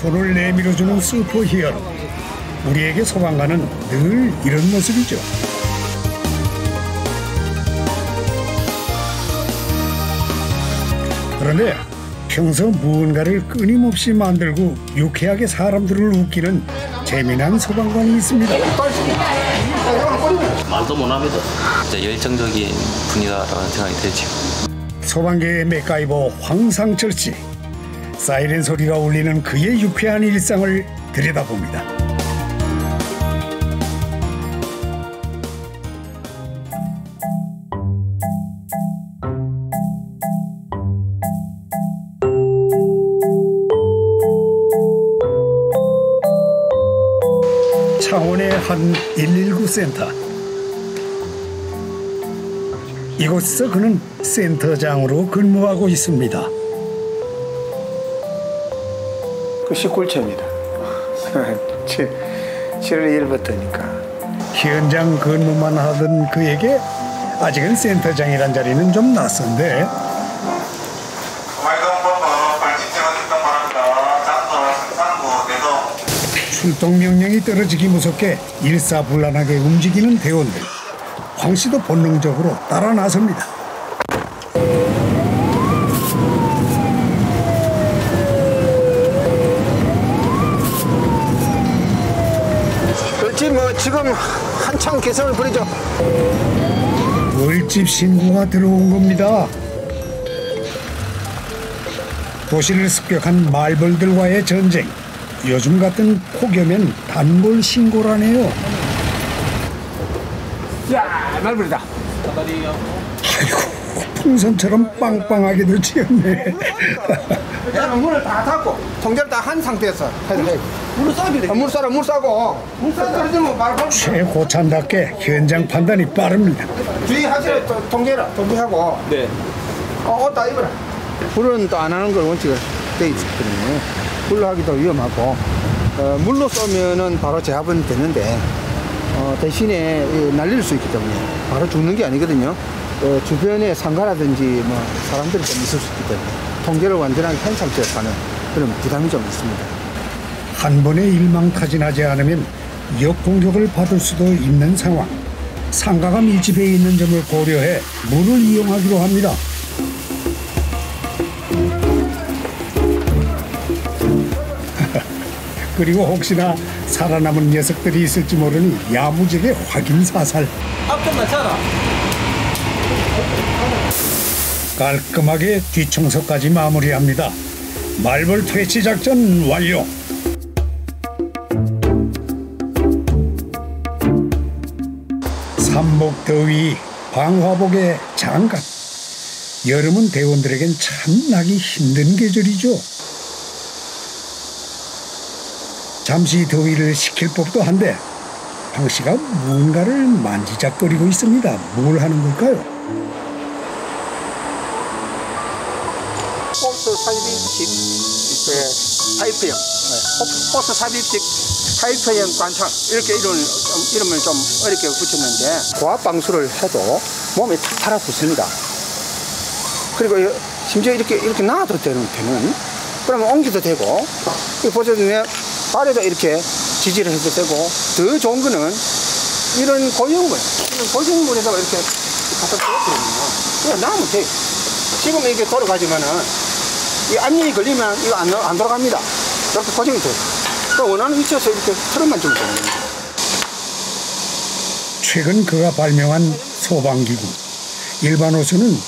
손을 내밀어주는 슈퍼히어로. 우리에게 소방관은 늘 이런 모습이죠. 그런데 평소 무언가를 끊임없이 만들고 유쾌하게 사람들을 웃기는 재미난 소방관이 있습니다. 말도 못합니다. 진짜 열정적인 분이다라는 생각이 들죠. 소방계의 맥가이버 황상철 씨. 사이렌 소리가 울리는 그의 유쾌한 일상을 들여다봅니다. 창원의 한 119 센터. 이곳에서 그는 센터장으로 근무하고 있습니다. 그 19일째입니다. 7월 1일부터니까. 현장 근무만 하던 그에게 아직은 센터장이란 자리는 좀 낯선데 출동 명령이 떨어지기 무섭게 일사불란하게 움직이는 대원들. 황 씨도 본능적으로 따라 나섭니다. 지금 한창 개성을 부리죠. 벌집 신고가 들어온 겁니다. 도시를 습격한 말벌들과의 전쟁. 요즘 같은 폭염엔 단골 신고라네요. 야, 말벌이다. 아이고, 풍선처럼 빵빵하게도 튀었네. 문을 다 닫고 통제를 다 한 상태에서 해야 돼. 물 쏴고 떨어지면 바로 최고참답게 현장 판단이 빠릅니다. 주의하세요. 통제하고. 네. 옷 다 입어라. 불은 또 안 하는 걸 원칙을 돼 있거든요. 불로 하기도 위험하고 물로 쏘면은 바로 제압은 되는데 대신에 날릴 수 있기 때문에 바로 죽는 게 아니거든요. 주변에 상가라든지 뭐 사람들이 좀 있을 수 있기 때문에 통제를 완전하게 한 상태에서 하는 그런 부담이 좀 있습니다. 한 번에 일망타진하지 않으면 역공격을 받을 수도 있는 상황. 상가가 밀집해 있는 점을 고려해 물을 이용하기로 합니다. 그리고 혹시나 살아남은 녀석들이 있을지 모르니 야무지게 확인 사살. 앞좀만 쳐라. 깔끔하게 뒤청소까지 마무리합니다. 말벌 퇴치 작전 완료. 삼복더위, 방화복에 장갑. 여름은 대원들에겐 참 나기 힘든 계절이죠. 잠시 더위를 식힐 법도 한데 황 씨가 무언가를 만지작거리고 있습니다. 뭘 하는 걸까요? 호스 삽입식 파이프형, 호스 삽입식 파이프형 관창 이렇게 이름을 좀 어렵게 붙였는데 고압 방수를 해도 몸에 탁 달아붙습니다. 그리고 심지어 이렇게 놔도 되는 그러면 옮기도 되고 보시면 발에도 이렇게 지지를 해도 되고 더 좋은 거는 이런 고형물에다가 이렇게 갖다 떨어뜨리면 그냥 놔면 돼. 지금 이게 돌아가지면은 이 안면이 걸리면 이거 안 돌아갑니다. 이렇게 고정이 돼요. 또 원하는 위치에서 이렇게 틀어만 주면 됩니다. 최근 그가 발명한 소방기구. 일반 호수는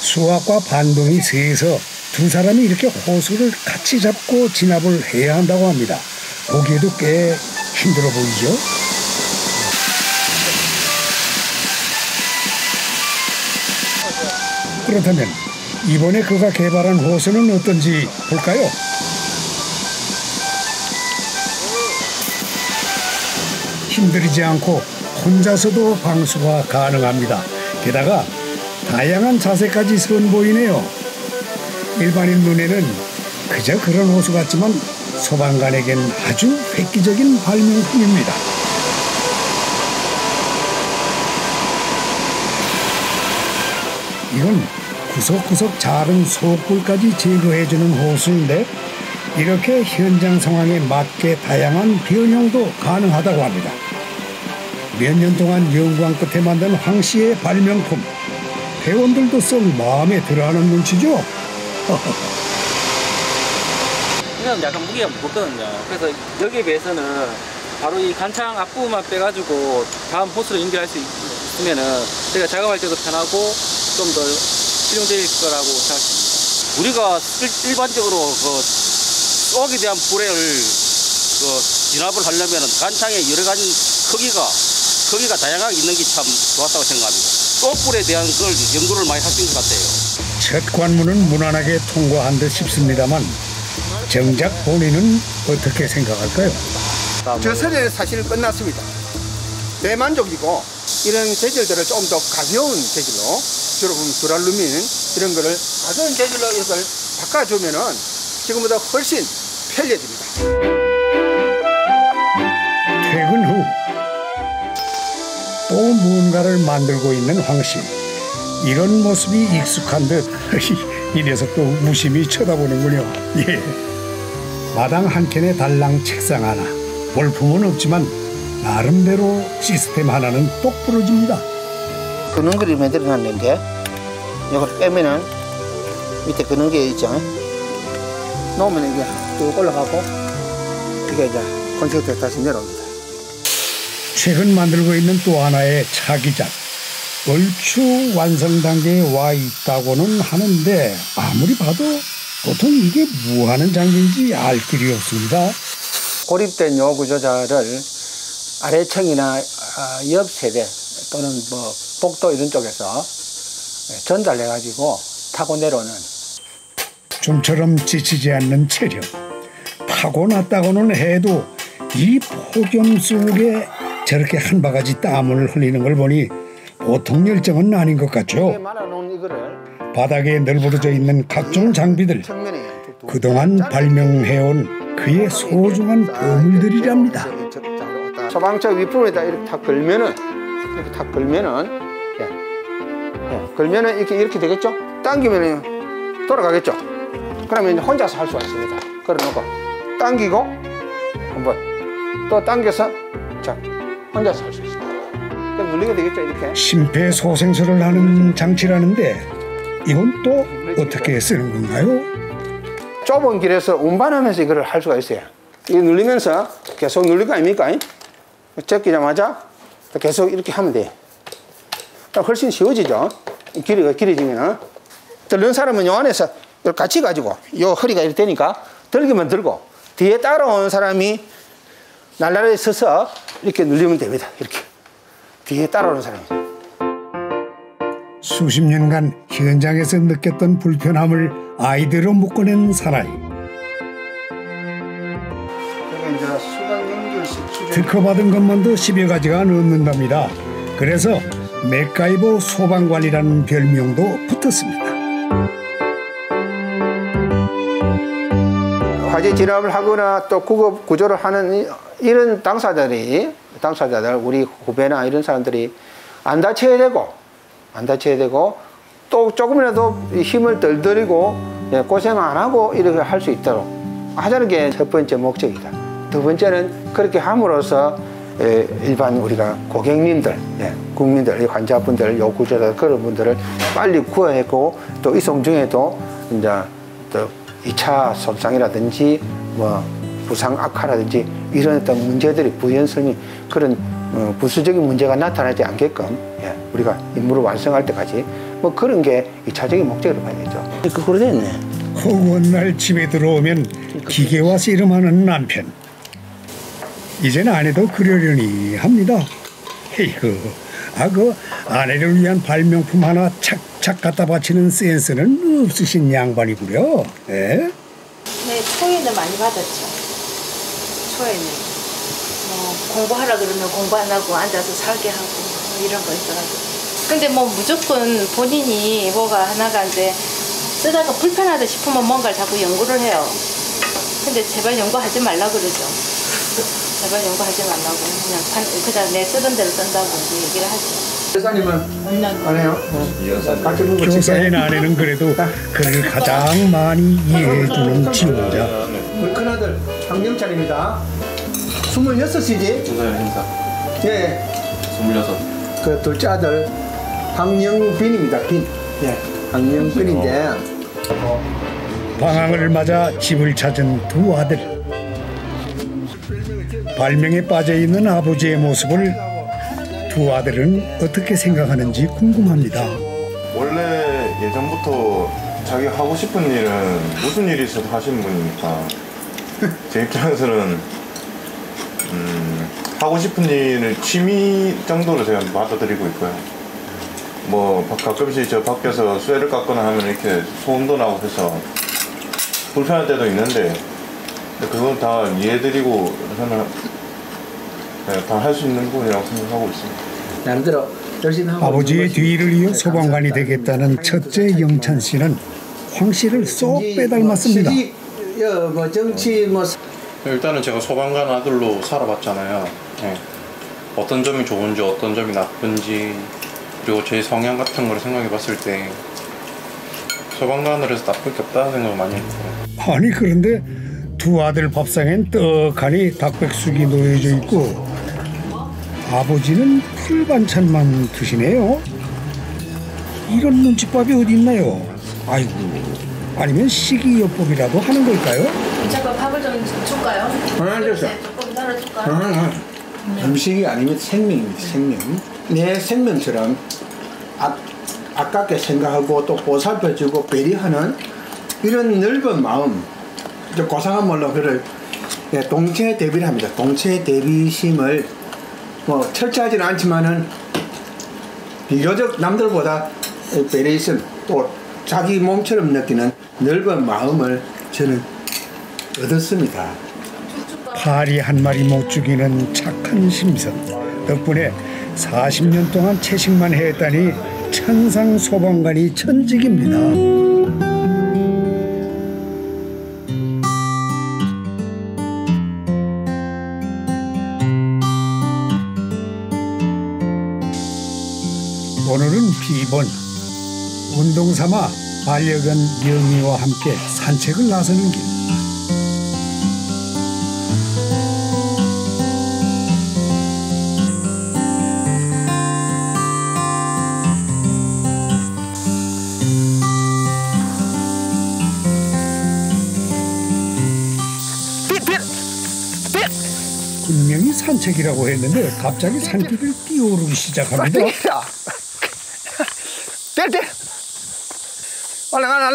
수압과 반동이 세서 두 사람이 이렇게 호수를 같이 잡고 진압을 해야 한다고 합니다. 보기에도 꽤 힘들어 보이죠? 그렇다면 이번에 그가 개발한 호수는 어떤지 볼까요? 힘들이지 않고 혼자서도 방수가 가능합니다. 게다가 다양한 자세까지 선보이네요. 일반인 눈에는 그저 그런 호수 같지만 소방관에겐 아주 획기적인 발명품입니다. 이건 구석구석 자른 소꿀까지 제거해주는 호수인데 이렇게 현장 상황에 맞게 다양한 변형도 가능하다고 합니다. 몇 년 동안 연구한 끝에 만든 황 씨의 발명품. 회원들도 썩 마음에 들어하는 눈치죠. 이건 약간 무게가 무겁거든요. 그래서 여기에 비해서는 바로 이 간창 앞부분만 빼가지고 다음 호스로 연결할 수 있으면은 제가 작업할 때도 편하고 좀 더 실용될 거라고 생각합니다. 우리가 일반적으로 그 쏙에 대한 불에를 진압을 하려면은 간창에 여러 가지 크기가 다양하게 있는 게 참 좋았다고 생각합니다. 쏙불에 대한 걸 연구를 많이 하신 것 같아요. 첫 관문은 무난하게 통과한 듯 싶습니다만 정작 본인은 어떻게 생각할까요? 저 설에 사실은 끝났습니다. 대만족이고 이런 재질들을 좀 더 가벼운 재질로 주로 보면 두랄루민 이런 거를 가벼운 재질로 이걸 바꿔주면은 지금보다 훨씬 편리해집니다. 퇴근 후 또 무언가를 만들고 있는 황 씨. 이런 모습이 익숙한 듯 이 녀석도 무심히 쳐다보는군요. 예. 마당 한켠에 달랑 책상 하나. 볼품은 없지만 나름대로 시스템 하나는 똑 부러집니다. 근원글이 만들어놨는데 이걸 빼면은 밑에 근원기 있죠. 놓으면 이게 쭉 올라가고 이게 이제 콘센트에 다시 내려옵니다. 최근 만들고 있는 또 하나의 차기작. 얼추 완성 단계에 와 있다고는 하는데 아무리 봐도 보통 이게 뭐 하는 장비인지 알 길이 없습니다. 고립된 요 구조자를 아래층이나 옆 세대 또는 뭐 복도 이런 쪽에서 전달해가지고 타고 내려오는. 좀처럼 지치지 않는 체력. 타고났다고는 해도 이 폭염 속에 저렇게 한 바가지 땀을 흘리는 걸 보니 보통 열정은 아닌 것 같죠. 바닥에 널브러져 있는 각종 장비들. 그동안 발명해온 그의 소중한 보물들이랍니다. 소방차 윗부분에다 이렇게 탁 걸면은 걸면은 이렇게 되겠죠? 당기면은 돌아가겠죠? 그러면 이제 혼자서 할 수가 있습니다. 걸어놓고 당기고 한번 또 당겨서 자 혼자서 할 수 있습니다. 그럼 눌리게 되겠죠? 이렇게 심폐소생술을 하는 장치라는데 이건 또 어떻게 쓰는 건가요? 좁은 길에서 운반하면서 이걸 할 수가 있어요. 이거 눌리면서 계속 눌릴 거 아닙니까? 제끼자마자 계속 이렇게 하면 돼요. 훨씬 쉬워지죠. 길이가 길어지면 들는 사람은 요 안에서 이걸 같이 가지고 요 허리가 이렇게 되니까 들기만 들고 뒤에 따라오는 사람이 날라리에 서서 이렇게 눌리면 됩니다. 이렇게 뒤에 따라오는 사람이. 수십 년간 현장에서 느꼈던 불편함을 아이디어로 묶어낸 사나이. 특허받은 것만도 10여 가지가 넘는답니다. 그래서 맥가이버 소방관이라는 별명도 붙었습니다. 화재 진압을 하거나 또 구급 구조를 하는 이런 당사자들 우리 후배나 이런 사람들이 안 다쳐야 되고 또 조금이라도 힘을 덜 들이고 고생 안 하고 이렇게 할 수 있도록 하자는 게 첫 번째 목적이다. 두 번째는 그렇게 함으로써 일반 우리가 고객님들, 국민들, 환자분들, 요구자들 그런 분들을 빨리 구해내고 또 이송 중에도 이제 또 2차 손상이라든지 뭐 부상 악화라든지 이런 어떤 문제들이 부연성이 그런 부수적인 문제가 나타나지 않게끔 우리가 임무를 완성할 때까지 뭐 그런 게 2차적인 목적으로 봐야겠죠. 그걸로 됐네. 허구한 날 집에 들어오면 기계와 씨름하는 남편. 이젠 아내도 그러려니 합니다. 헤이그, 그 아내를 위한 발명품 하나 착착 갖다 바치는 센스는 없으신 양반이구려. 네, 초에는 많이 받았죠. 초에는 공부하라 그러면 공부 안 하고 앉아서 살게 하고 이런 거 있더라고요. 근데 뭐 무조건 본인이 뭐가 하나가 이제 쓰다가 불편하다 싶으면 뭔가를 자꾸 연구를 해요. 근데 제발 연구하지 말라 그러죠. 제발 연구하지 말라고 그냥 내 쓰던 대로 쓴다고 얘기를 하죠. 여사님은 안 해요? 조사인 아내는 그래도 그를 가장 많이 이해해주는 지원자. 아들 황영찬입니다. 26이지? 조사연 형사. 예. 26. 그 둘째 아들 황영빈입니다. 빈. 예. 황영빈인데 방황을 맞아 집을 찾은 두 아들. 발명에 빠져있는 아버지의 모습을 두 아들은 어떻게 생각하는지 궁금합니다. 원래 예전부터 자기 하고 싶은 일은 무슨 일이 있어도 하시는 분이니까 제 입장에서는 하고 싶은 일을 취미 정도로 제가 받아들이고 있고요. 뭐 가끔씩 저 밖에서 쇠를 깎거나 하면 이렇게 소음도 나고 해서 불편할 때도 있는데 그건 다 이해드리고 저는 다 할 수 있는 부분이라고 생각하고 있습니다. 나름대로 열심히 하고 아버지의 뒤를 이어 소방관이 되겠다는 첫째 영찬 씨는 황 씨를 쏙 빼닮았습니다. 뭐 정치 뭐 일단은 제가 소방관 아들로 살아봤잖아요. 네. 어떤 점이 좋은지 어떤 점이 나쁜지 그리고 제 성향 같은 걸 생각해봤을 때 소방관으로 해서 나쁠 게 없다는 생각을 많이 했어요. 아니 그런데 두 아들 밥상엔 떡하니 닭백숙이 놓여져 있고 아버지는 풀 반찬만 드시네요. 이런 눈칫밥이 어디 있나요? 아이고, 아니면 식이요법이라도 하는 걸까요? 잠깐 밥을 좀 줄까요? 알겠어. 조금 덜어줄까요? 음식이 아니면 생명입니다. 생명. 내 생명처럼 아깝게 생각하고 또 보살펴주고 배려하는 이런 넓은 마음. 고상한 말로 그를 동체 대비를 합니다. 동체 대비심을 뭐 철저하지는 않지만은 비교적 남들보다 배려심 또 자기 몸처럼 느끼는 넓은 마음을 저는 얻었습니다. 파리 한 마리 못 죽이는 착한 심성 덕분에 40년 동안 채식만 했다니 천상 소방관이 천직입니다. 오늘은 비번 운동 삼아 반려견 영희와 함께 산책을 나서는 길. 분명히 산책이라고 했는데 갑자기 산길을 뛰어오르기 시작합니다. 떼 올라가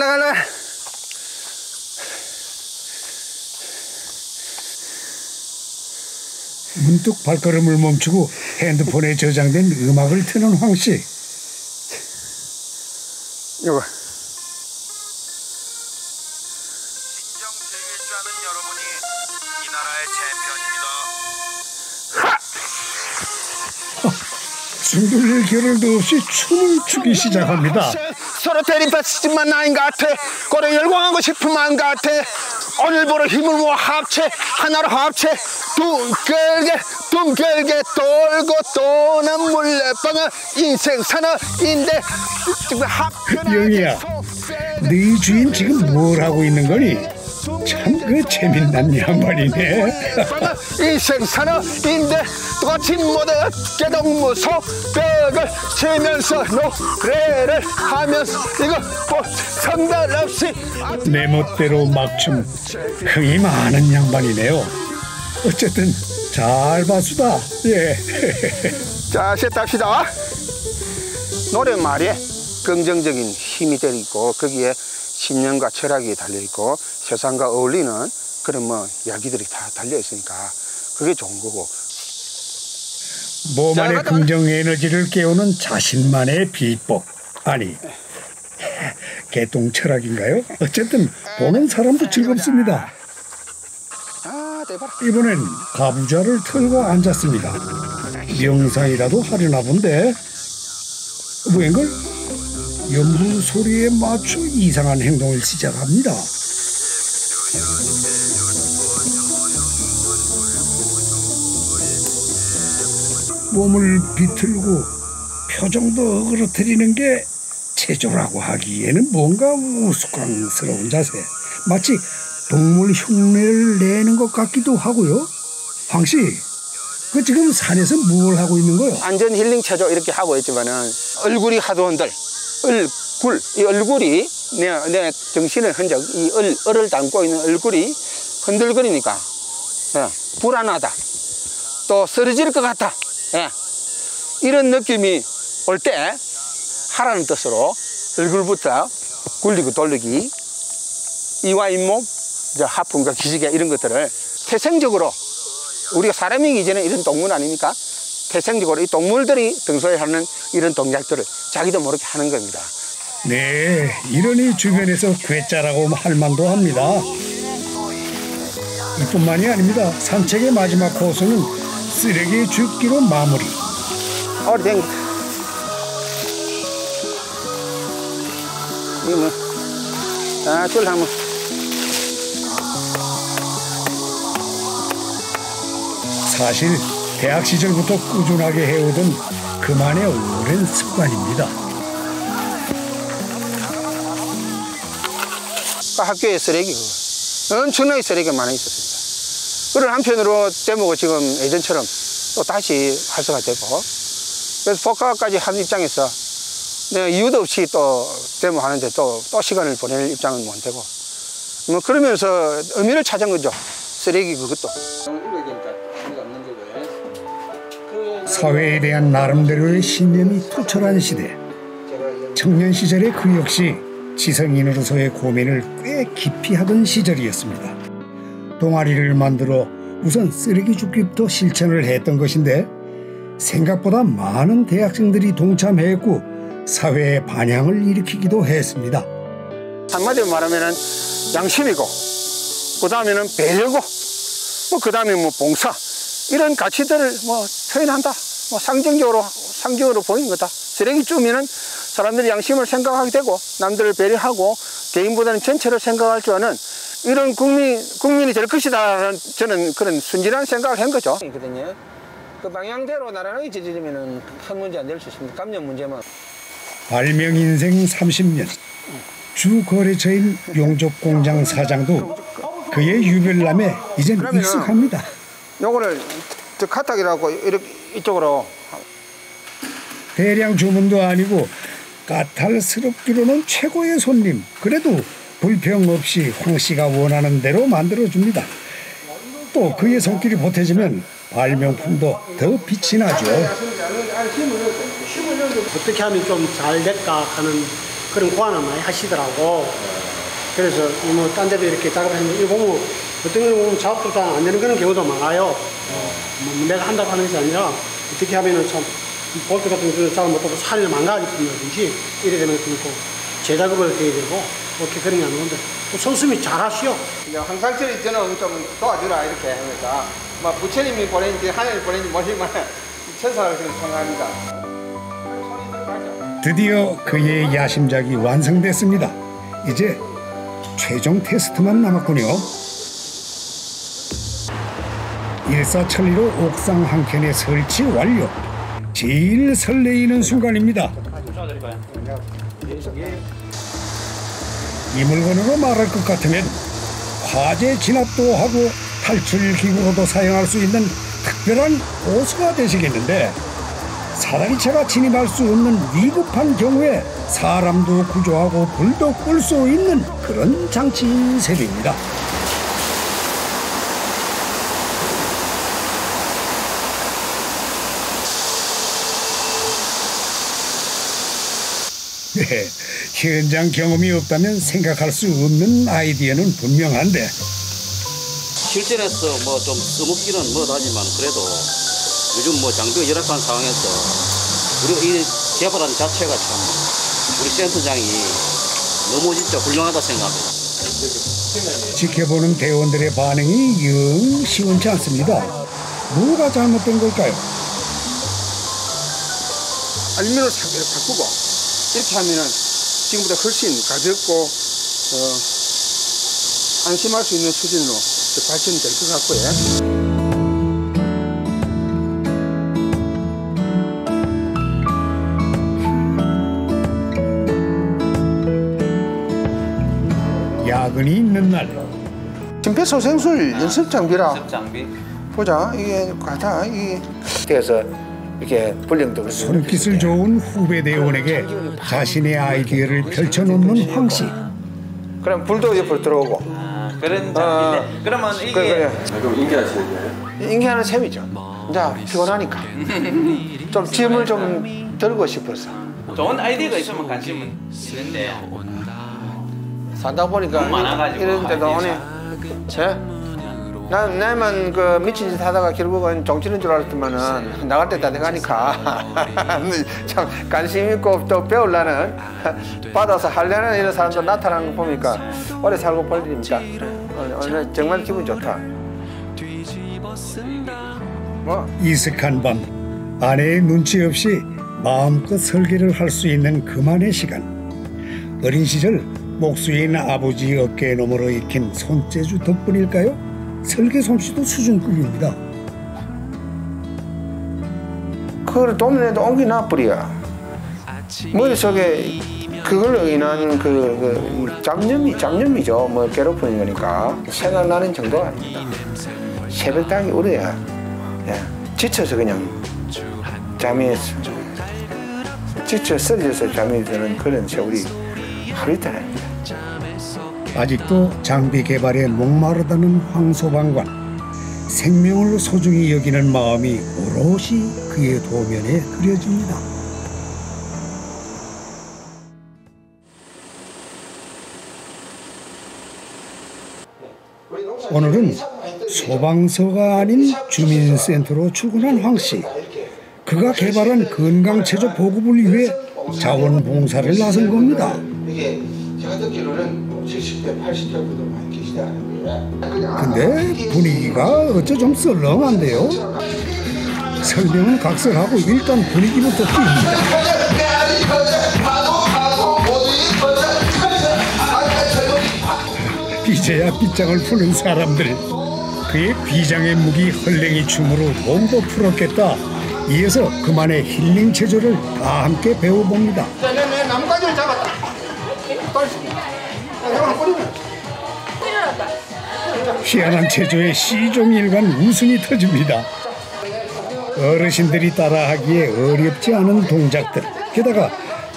문득 발걸음을 멈추고 핸드폰에 저장된 음악을 트는 황씨. 이거 진정제일주하는 여러분이 이 나라의 챔피언입니다. 숨돌릴 겨를도 없이 춤을 추기 시작합니다. 서로 대립했지만 나인 것 같아. 고래 열광하고 싶은 마음 같아. 오늘부로 힘을 모아 합체 하나로 합체 둥글게 돌고 도는 물레방아 인생 산업인데 영희야, 네 주인 지금 뭘 하고 있는 거니? 참 그 재밌는 양반이네. 인생 산업인데 똑같이 모두 개동무소 벽을 치면서 노래를 하면서 이거 뭐 상관없이 내 멋대로 막춤. 흥이 많은 양반이네요. 어쨌든 잘 봤수다. 예. 자, 시작합시다. 노랫말에 긍정적인 힘이 들어있고 거기에 신념과 철학이 달려있고 세상과 어울리는 그런 뭐 이야기들이 다 달려있으니까 그게 좋은 거고. 몸 안의 긍정 에너지를 깨우는 자신만의 비법. 아니, 개똥 철학인가요? 어쨌든 보는 사람도 즐겁습니다. 이번엔 가부좌를 틀고 앉았습니다. 명상이라도 하려나 본데 웬걸? 연부 소리에 맞춰 이상한 행동을 시작합니다. 몸을 비틀고 표정도 어그러뜨리는 게 체조라고 하기에는 뭔가 우스꽝스러운 자세. 마치 동물 흉내를 내는 것 같기도 하고요. 황씨, 그 지금 산에서 뭘 하고 있는 거요? 안전 힐링 체조 이렇게 하고 있지만은 얼굴이 하도 한들 얼굴, 이 얼굴이 내 정신의 흔적, 이 얼을 담고 있는 얼굴이 흔들거리니까 불안하다, 또 쓰러질 것 같다, 이런 느낌이 올 때 하라는 뜻으로 얼굴부터 굴리고 돌리기, 이와 잇몸, 하품과 기지개 이런 것들을 태생적으로 우리가 사람이기 전에 이런 동물 아닙니까? 태생적으로 이 동물들이 평소에 하는 이런 동작들을 자기도 모르게 하는 겁니다. 네, 이러니 주변에서 괴짜라고 할 만도 합니다. 이뿐만이 아닙니다. 산책의 마지막 코스는 쓰레기 줍기로 마무리. 오래된 거. 이거 뭐, 줄 한번. 사실 대학 시절부터 꾸준하게 해오던 그만의 오랜 습관입니다. 학교에 쓰레기 엄청나게 쓰레기가 많이 있었습니다. 그런 한편으로 대목은 지금 예전처럼 또 다시 활성화되고, 그래서 복학까지 한 입장에서 내가 이유도 없이 또 데모하는데 또 시간을 보낼 입장은 못 되고, 뭐 그러면서 의미를 찾은 거죠. 쓰레기 그것도. 사회에 대한 나름대로의 신념이 투철한 시대. 청년 시절의 그 역시 지성인으로서의 고민을 꽤 깊이 하던 시절이었습니다. 동아리를 만들어 우선 쓰레기 줍기부터 실천을 했던 것인데 생각보다 많은 대학생들이 동참했고 사회의 반향을 일으키기도 했습니다. 한마디로 말하면 양심이고, 그 다음에는 배려고, 뭐 그 다음에 뭐 봉사, 이런 가치들을 뭐 표현한다. 뭐 상징적으로 보이는 거다. 쓰레기 줍으면은 사람들이 양심을 생각하게 되고 남들을 배려하고 개인보다는 전체를 생각할 줄 아는 이런 국민이 될 것이다. 저는 그런 순진한 생각을 한 거죠. 그 방향대로 나란하게 지지면은 큰 문제 안 될 수 있습니다. 감염 문제만. 발명 인생 30년. 주 거래처인 용접공장 사장도 그의 유별남에 이젠 익숙합니다. 요거를 카탁이라고 이렇게 이쪽으로. 대량 주문도 아니고 까탈스럽기로는 최고의 손님. 그래도 불평 없이 황 씨가 원하는 대로 만들어줍니다. 또 그의 손길이 보태지면 발명품도 더 빛이 나죠. 어떻게 하면 좀 잘 될까 하는 그런 고안을 많이 하시더라고. 그래서 뭐 딴 데도 이렇게 작업했는데 이거 보면 어떤 경우는 작업도 잘 안 되는 그런 경우도 많아요. 뭐 내가 한다고 하는 것이 아니라 어떻게 하면은 참 볼트 같은 거 잘 못하고 살을 망가지게 된다든지 이래 되면 또 재작업을 해야 되고 그렇게 그런 게 아닌 건데 손수미 잘 하시오. 항상 저는 좀 도와주라 이렇게 하면서 뭐 부처님이 보내는지 하늘이 보내는지 모르지만 천사를 생각합니다. 드디어 그의 야심작이 완성됐습니다. 이제 최종 테스트만 남았군요. 일사천리로 옥상 한 켠에 설치 완료. 제일 설레이는 순간입니다. 이 물건으로 말할 것 같으면 화재 진압도 하고 탈출 기구로도 사용할 수 있는 특별한 호수가 되시겠는데, 사다리차가 진입할 수 없는 위급한 경우에 사람도 구조하고 불도 끌 수 있는 그런 장치인 셈입니다. 네, 현장 경험이 없다면 생각할 수 없는 아이디어는 분명한데 실전에서 뭐 좀 써먹기는 뭐하지만 그래도 요즘 뭐 장비가 열악한 상황에서 우리가 이 개발한 자체가 참 우리 센터장이 너무 진짜 훌륭하다 생각합니다. 지켜보는 대원들의 반응이 영 시원치 않습니다. 뭐가 잘못된 걸까요? 알루미늄을 상태로 바꾸고 이렇게 하면은 지금보다 훨씬 가볍고 안심할 수 있는 수준으로 발전이 될 것 같고요. 야근이 있는 날 심폐소생술 연습 장비라. 연습 장비. 보자, 이게 가다 이게 그래서 이렇게 불령도 손기술 좋은 후배 대원에게 자신의 아이디어를 펼쳐놓는 황 씨. 그럼 불도 옆으로 들어오고. 그런 장비인데. 그러면 이게 그럼 인계하시는 거예요? 인계하는 셈이죠. 이제 피곤하니까 좀 짐을 좀 들고 싶어서. 좋은 아이디어가 있으면 관심은 있는데 살다 보니까 많아가지고 이런 데도 오네. 나만 그 미친 짓 하다가 결국은 종치는 줄 알았더만은 나갈 때 다 돼가니까 참 관심 있고 또 배우려는 받아서 하려는 이런 사람들 나타나는 거 보니까 오래 살고 볼 일입니까? 오늘 정말 기분 좋다. 이슥한 밤 아내의 눈치 없이 마음껏 설계를 할 수 있는 그만의 시간. 어린 시절 목수인 아버지 어깨에 너머로 익힌 손재주 덕분일까요? 설계 솜씨도 수준급입니다. 그걸 도면에도 옮기나 버려. 머릿속에 그걸로 인한 잡념이죠. 뭐 괴롭히는 거니까 생각나는 정도가 아닙니다. 새벽닭이 울어야 지쳐서 그냥 잠이 지쳐 쓰러져서 잠이 드는 그런 세월이 하루 이틀 아닙니다. 아직도 장비 개발에 목마르다는 황 소방관. 생명을 소중히 여기는 마음이 오롯이 그의 도면에 그려집니다. 오늘은 소방서가 아닌 주민센터로 출근한 황 씨. 그가 개발한 건강체조 보급을 위해 자원봉사를 나선 겁니다. 이게 제가 듣기로는 70대, 80대 분들 많이 계시지 않은데. 근데 분위기가 어째 좀 썰렁한데요? 설명은 각설하고 일단 분위기부터 띄웁니다. 이제야 빗장을 푸는 사람들. 그의 비장의 무기 헐랭이 춤으로 몸도 풀었겠다. 이어서 그만의 힐링 체조를 다 함께 배워봅니다. 내 나뭇가지를 잡았다. 희한한 체조에 시종일관 웃음이 터집니다. 어르신들이 따라하기에 어렵지 않은 동작들. 게다가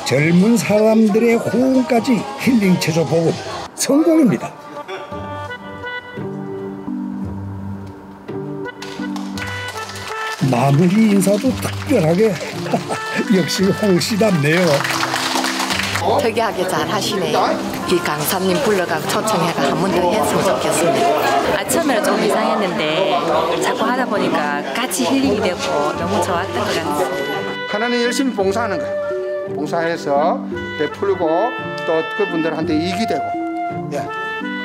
젊은 사람들의 호응까지 힐링 체조 보급 성공입니다. 마무리 인사도 특별하게. 역시 홍씨답네요. 특이하게 잘 하시네요. 이 강사님 불러가 초청해가 한 번 더 했으면 좋겠습니다. 처음에는 좀 이상했는데 자꾸 하다 보니까 같이 힐링이 되고 너무 좋았던 것 같습니다. 하나는 열심히 봉사하는 거예요. 봉사해서 베풀고 또 그분들한테 이익이 되고.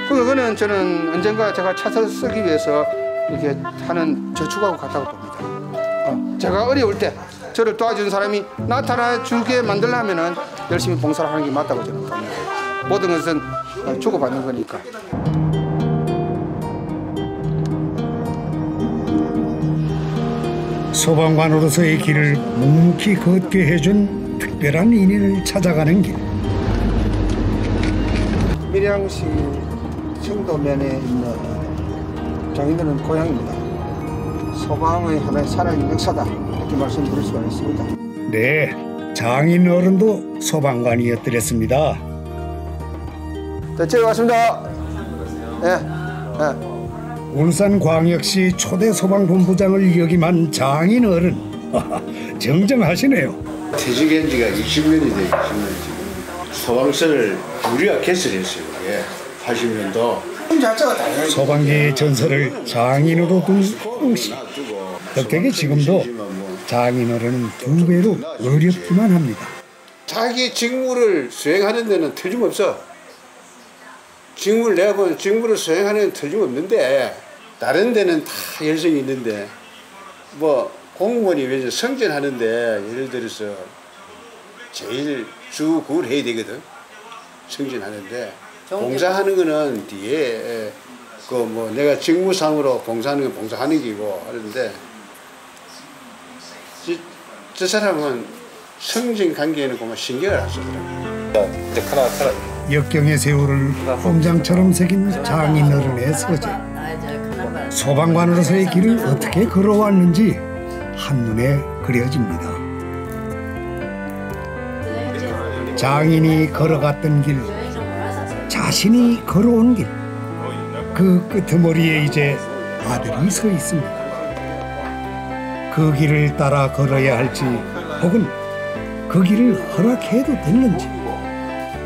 그거는 저는 언젠가 제가 차서 쓰기 위해서 이렇게 하는 저축하고 같다고 봅니다. 제가 어려울 때 저를 도와준 사람이 나타나 주게 만들려면은 열심히 봉사를 하는 게 맞다고 저는 봅니다. 모든 것은 주고받는 거니까. 소방관으로서의 길을 묵묵히 걷게 해준 특별한 인연을 찾아가는 길. 밀양시 청도면에 있는 장인어른 고향입니다. 소방의 하나의 살아있는 역사다, 이렇게 말씀드릴 수가 있습니다. 네, 장인 어른도 소방관이었더랬습니다. 제가 왔습니다. 울산광역시 초대 소방본부장을 역임한 장인 어른. 정정하시네요. 퇴직한 지가 20년이 돼요. 20년 지금. 소방서를 우리가 개설했어요. 80년도. 소방계의 전설을 장인으로 둔 황씨. 덕택에 지금도 장인어른은 두 배로 어렵기만 합니다. 자기 직무를 수행하는 데는 틀림없어. 내가 보는 직무를 수행하는 데는 틀림없는데 다른 데는 다 열성이 있는데 뭐 공무원이 왜 승진하는데 예를 들어서 제일 주 9를 해야 되거든. 승진하는데 봉사하는 거는 뒤에 그 뭐 내가 직무상으로 봉사하는 건 봉사하는 게고 하는데 저 사람은 승진 관계에는 그만 신경을 안 쓰더라고요. 이제 하나 역경의 세월을 꼼장처럼 새긴 장인어른의 서재. 소방관으로서의 길을 어떻게 걸어왔는지 한눈에 그려집니다. 장인이 걸어갔던 길, 자신이 걸어온 길, 그 끄트머리에 이제 아들이 서 있습니다. 그 길을 따라 걸어야 할지 혹은 그 길을 허락해도 되는지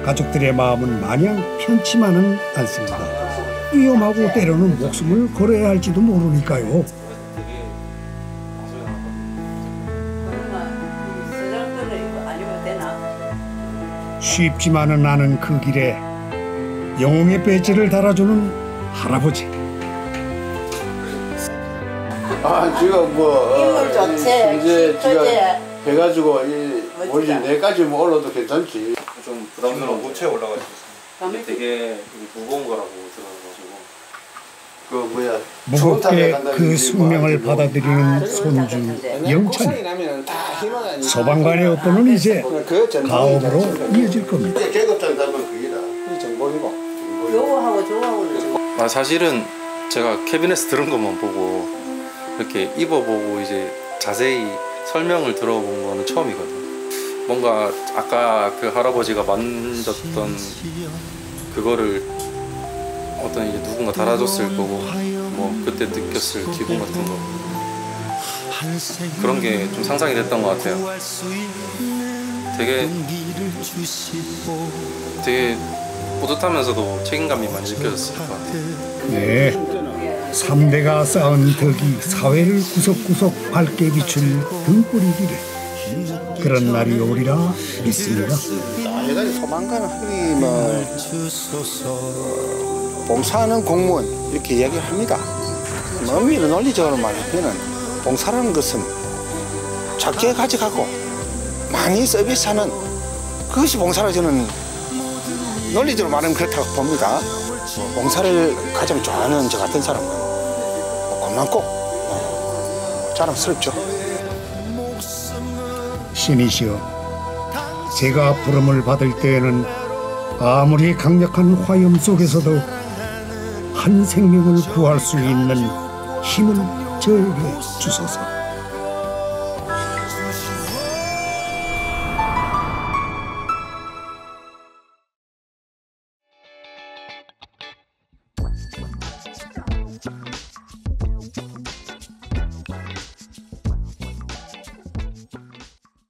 가족들의 마음은 마냥 편치만은 않습니다. 위험하고 때로는 목숨을 걸어야 할지도 모르니까요. 쉽지만은 않은 그 길에 영웅의 배지를 달아주는 할아버지. 지금 인물 좋지. 이제 지금 해가지고 뭐지 내까지 뭐 올라도 괜찮지. 좀 부담스러운 고체에 올라가 있어요. 이게 되게 무거운 거라고 들어가지고. 무겁게 그 숙명을 받아들이는 손주 영찬이. 소방관의 업보는 이제 가업으로 이어질 겁니다. 계급장 잡은 그게다. 이 정보이고. 요거하고 저거하고는. 사실은 제가 캐비넷에서 들은 것만 보고 이렇게 입어보고 이제 자세히 설명을 들어본 거는 처음이거든요. 뭔가 아까 그 할아버지가 만졌던 그거를 어떤 이제 누군가 달아줬을 거고 뭐 그때 느꼈을 기분 같은 거 그런 게 좀 상상이 됐던 것 같아요. 되게 뿌듯하면서도 책임감이 많이 느껴졌을 것 같아요. 네, 3대가 쌓은 덕이 사회를 구석구석 밝게 비출 등불이 길에 그런 날이 오리라 믿습니다. 예전에 소방관 하기면 봉사하는 공무원 이렇게 이야기를 합니다. 엄밀히 논리적으로 말하면 봉사라는 것은 작게 가져가고 많이 서비스하는 그것이 봉사라 저는 논리적으로 말하면 그렇다고 봅니다. 봉사를 가장 좋아하는 저 같은 사람은 고맙고 자랑스럽죠. 신이시여, 제가 부름을 받을 때에는 아무리 강력한 화염 속에서도 한 생명을 구할 수 있는 힘을 저에게 주소서.